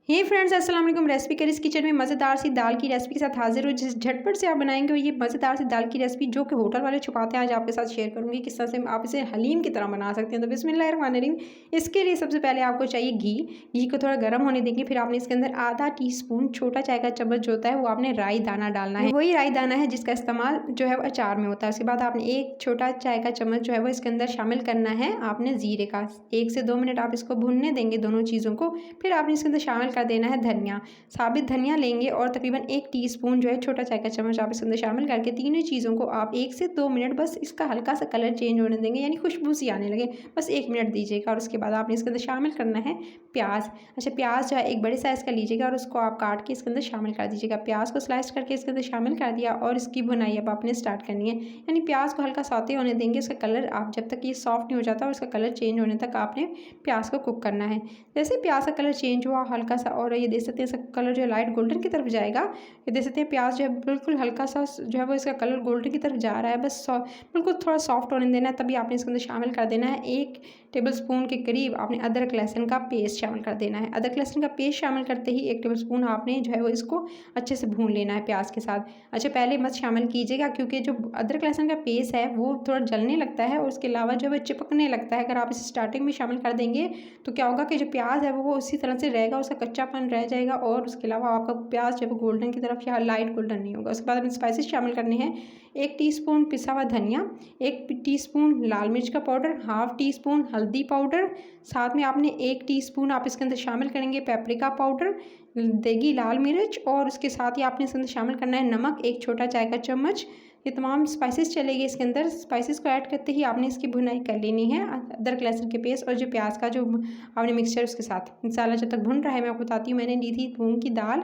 हे friends, अस्सलाम वालेकुम। Recipe curries kitchen में मज़ेदार सी दाल की रेसिपी के साथ हाजिर हो, जिस झटपट से आप बनाएंगे और ये मज़ेदार सी दाल की रेसिपी जो कि होटल वाले छुपाते हैं, आज आपके साथ शेयर करूंगी किस तरह से आप इसे हलीम की तरह बना सकते हैं। तो बिस्मिल्लाहिर्रहमानिर्रहीम। इसके लिए सबसे पहले आपको चाहिए घी को थोड़ा गर्म होने देंगे। फिर आपने इसके अंदर आधा टीस्पून छोटा चाय का चम्मच जो होता है वो आपने राई दाना डालना है। वही राई दाना है जिसका इस्तेमाल जो है वो अचार में होता है। उसके बाद आपने एक छोटा चाय का चम्मच जो है वो इसके अंदर शामिल करना है आपने जीरे का। 1 से 2 मिनट आप इसको भूनने देंगे दोनों चीज़ों को। फिर आपने इसके अंदर शामिल कर देना है धनिया। साबित धनिया लेंगे और तकरीबन 1 टीस्पून जो है छोटा चाय का चम्मच आप इसके अंदर शामिल करके तीनों चीज़ों को आप 1 से 2 मिनट बस इसका हल्का सा कलर चेंज होने देंगे, यानी खुशबू सी आने लगे, बस 1 मिनट दीजिएगा। और उसके बाद आपने इसके अंदर शामिल करना है प्याज। अच्छा, प्याज जो है एक बड़े साइज़ का लीजिएगा और उसको आप काट के इसके अंदर शामिल कर दीजिएगा। प्याज को स्लाइस करके इसके अंदर शामिल कर दिया और इसकी भुनाई अब आपने स्टार्ट करनी है, यानी प्याज को हल्का सौते होने देंगे। उसका कलर आप जब तक ये सॉफ्ट नहीं हो जाता और उसका कलर चेंज होने तक आपने प्याज को कुक करना है। जैसे प्याज का कलर चेंज हुआ हल्का सा, और ये देख सकते हैं इसका कलर जो है लाइट गोल्डन की तरफ जाएगा। ये देख सकते हैं प्याज जो है बिल्कुल हल्का सा जो है वो इसका कलर गोल्डन की तरफ जा रहा है, बस बिल्कुल थोड़ा सॉफ्ट होने देना है। तभी आपने इसके अंदर शामिल कर देना है 1 टेबलस्पून के करीब आपने अदरक लहसुन का पेस्ट शामिल कर देना है। अदरक लहसुन का पेस्ट शामिल करते ही 1 टेबलस्पून आपने जो है वो इसको अच्छे से भून लेना है प्याज के साथ। अच्छा, पहले मत शामिल कीजिएगा क्योंकि जो अदरक लहसुन का पेस्ट है वो थोड़ा जलने लगता है और उसके अलावा जो है चिपकने लगता है। अगर आप इसे स्टार्टिंग में शामिल कर देंगे तो क्या होगा कि जो प्याज है वो उसी तरह से रहेगा, उसका कच्चापन रह जाएगा और उसके अलावा आपका प्याज जब गोल्डन की तरफ या लाइट गोल्डन नहीं होगा। उसके बाद अपने स्पाइसेस शामिल करने हैं। 1 टीस्पून पिसा हुआ धनिया, 1 टीस्पून लाल मिर्च का पाउडर, हाफ टीस्पून हल्दी पाउडर, साथ में आपने 1 टीस्पून आप इसके अंदर शामिल करेंगे पेपरिका पाउडर, देगी लाल मिर्च, और उसके साथ ही आपने इसके अंदर शामिल करना है नमक 1 छोटा चाय का चम्मच। ये तमाम स्पाइसेस चलेगी इसके अंदर। स्पाइसेस को ऐड करते ही आपने इसकी भुनाई कर लेनी है अदरक लहसुन के पेस्ट और जो प्याज का जो आपने मिक्सचर उसके साथ। मसाला जब तक भुन रहा है मैं आपको बताती हूँ। मैंने ली थी मूंग की दाल,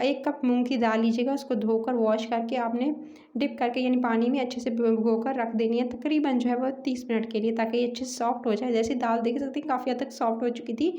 1 कप मूंग की दाल लीजिएगा, उसको धोकर वॉश करके आपने डिप करके यानी पानी में अच्छे से भिगोकर रख देनी है तकरीबन जो है वो 30 मिनट के लिए, ताकि ये अच्छे से सॉफ्ट हो जाए। जैसे दाल देख सकते हैं काफ़ी हद तक सॉफ्ट हो चुकी थी,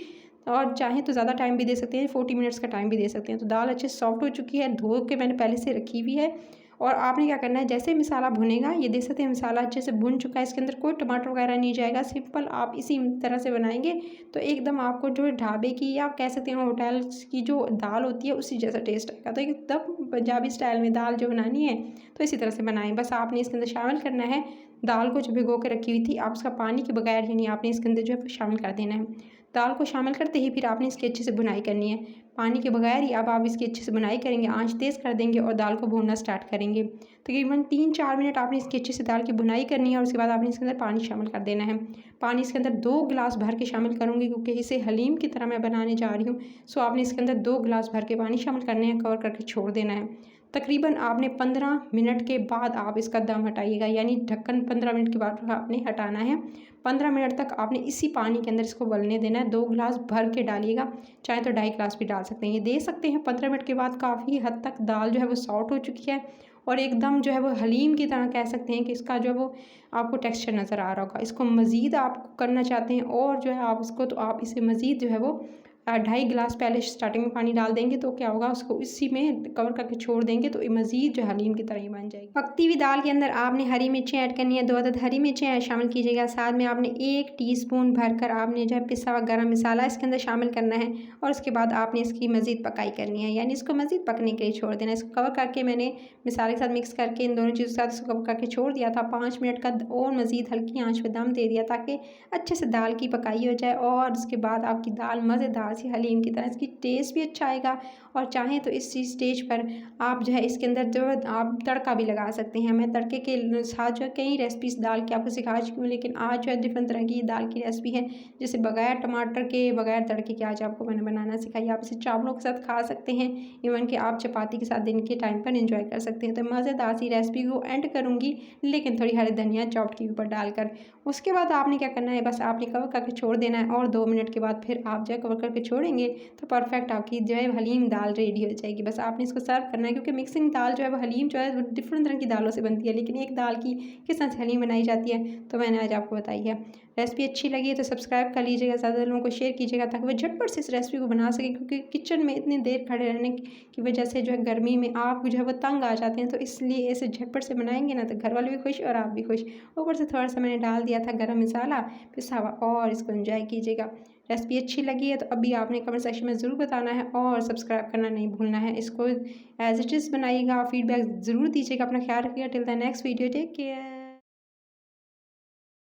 और चाहें तो ज़्यादा टाइम भी दे सकते हैं, 40 मिनट्स का टाइम भी दे सकते हैं। तो दाल अच्छे से सॉफ्ट हो चुकी है, धो के मैंने पहले से रखी हुई है। और आपने क्या करना है, जैसे मसाला भुनेगा, ये देख सकते हैं मसाला अच्छे से भुन चुका है, इसके अंदर कोई टमाटर वगैरह नहीं जाएगा। सिंपल आप इसी तरह से बनाएंगे तो एकदम आपको जो ढाबे की या आप कह सकते हैं होटल्स की जो दाल होती है उसी जैसा टेस्ट आएगा। तो एकदम पंजाबी स्टाइल में दाल जो बनानी है तो इसी तरह से बनाएं। बस आपने इसके अंदर शामिल करना है दाल को जो भिगो के रखी हुई थी, आप उसका पानी के बगैर यानी आपने इसके अंदर जो है शामिल कर देना है। दाल को शामिल करते ही फिर आपने इसकी अच्छे से बुनाई करनी है, पानी के बगैर ही। अब आप इसकी अच्छे से बुनाई करेंगे, आंच तेज़ कर देंगे और दाल को भूनना स्टार्ट करेंगे। तकरीबन 3-4 मिनट आपने इसकी अच्छे से दाल की बुनाई करनी है और उसके बाद आपने इसके अंदर पानी शामिल कर देना है। पानी इसके अंदर 2 गिलास भर के शामिल करूँगी क्योंकि इसे हलीम की तरह मैं बनाने जा रही हूँ। सो आपने इसके अंदर 2 गिलास भर के पानी शामिल करने हैं, कवर करके छोड़ देना है। तकरीबन आपने 15 मिनट के बाद आप इसका दम हटाइएगा, यानी ढक्कन 15 मिनट के बाद आपने हटाना है। 15 मिनट तक आपने इसी पानी के अंदर इसको उबलने देना है। 2 गिलास भर के डालिएगा, चाहे तो 2.5 गिलास भी डाल सकते हैं। ये दे सकते हैं 15 मिनट के बाद काफ़ी हद तक दाल जो है वो सॉफ्ट हो चुकी है और एकदम जो है वो हलीम की तरह कह सकते हैं कि इसका जो वो आपको टेक्सचर नज़र आ रहा होगा। इसको मज़ीद आप करना चाहते हैं और जो है आप इसको तो आप इसे मज़ीद जो है वो 2.5 गिलास पहले स्टार्टिंग में पानी डाल देंगे तो क्या होगा, उसको इसी में कवर करके छोड़ देंगे तो मज़ीद जो हलीम की तरह ही बन जाएगी। पकती हुई दाल के अंदर आपने हरी मिर्चें ऐड करनी है, 2 अदद हरी मिर्चें शामिल कीजिएगा। साथ में आपने 1 टीस्पून भरकर आपने जो है पिसा हुआ गरम मसाला इसके अंदर शामिल करना है और उसके बाद आपने इसकी मज़ीद पकाई करनी है, यानी इसको मज़ीद पकने के लिए छोड़ देना है। इसको कवर करके मैंने मसाले के साथ मिक्स करके इन दोनों चीज़ों के साथ इसको कवर करके छोड़ दिया था। 5 मिनट का और मज़ीद हल्की आँच पर दम दे दिया ताकि अच्छे से दाल की पकाई हो जाए और उसके बाद आपकी दाल मज़ेदार सी हलीम की तरह इसकी टेस्ट भी अच्छा आएगा। और चाहें तो इस स्टेज पर आप जो है इसके अंदर जो आप तड़का भी लगा सकते हैं। मैं तड़के के साथ जो है कई रेसिपीज़ दाल की आपको सिखा चुकी हूँ, लेकिन आज जो है डिफरेंट तरह की दाल की रेसिपी है जिसे बगैर टमाटर के बगैर तड़के के आज आपको मैंने बनाना सिखाई। आप इसे चावलों के साथ खा सकते हैं, इवन कि आप चपाती के साथ दिन के टाइम पर इंजॉय कर सकते हैं। तो मज़ेदार सी रेसिपी को एंड करूँगी, लेकिन थोड़ी हरी धनिया चॉप्ड के ऊपर डालकर। उसके बाद आपने क्या करना है, बस आपने कवर करके छोड़ देना है और 2 मिनट के बाद फिर आप जो है कवर करके छोड़ेंगे तो परफेक्ट आपकी जो है हलीम दाल रेडी हो जाएगी। बस आपने इसको सर्व करना है, क्योंकि मिक्सिंग दाल जो है वो हलीम जो है वो डिफरेंट तरह की दालों से बनती है, लेकिन एक दाल की किस तरह से हलीम बनाई जाती है तो मैंने आज आपको बताई है। रेसिपी अच्छी लगी है तो सब्सक्राइब कर लीजिएगा, ज़्यादा लोगों को शेयर कीजिएगा ताकि वो झटपट से इस रेसिपी को बना सकें, क्योंकि किचन में इतनी देर खड़े रहने की वजह से जो है गर्मी में आप जो है वो तंग आ जाते हैं। तो इसलिए ऐसे झटपट से बनाएंगे ना तो घर वाले भी खुश और आप भी खुश। ऊपर से थोड़ा सा मैंने डाल दिया था गरम मसाला पिसा हुआ और इसको एंजॉय कीजिएगा। रेसिपी अच्छी लगी है तो अभी आपने कमेंट सेक्शन में ज़रूर बताना है और सब्सक्राइब करना नहीं भूलना है। इसको एज़ इट इज़ बनाइएगा, फीडबैक ज़रूर दीजिएगा। अपना ख्याल रखिएगा। Till the next video, take care.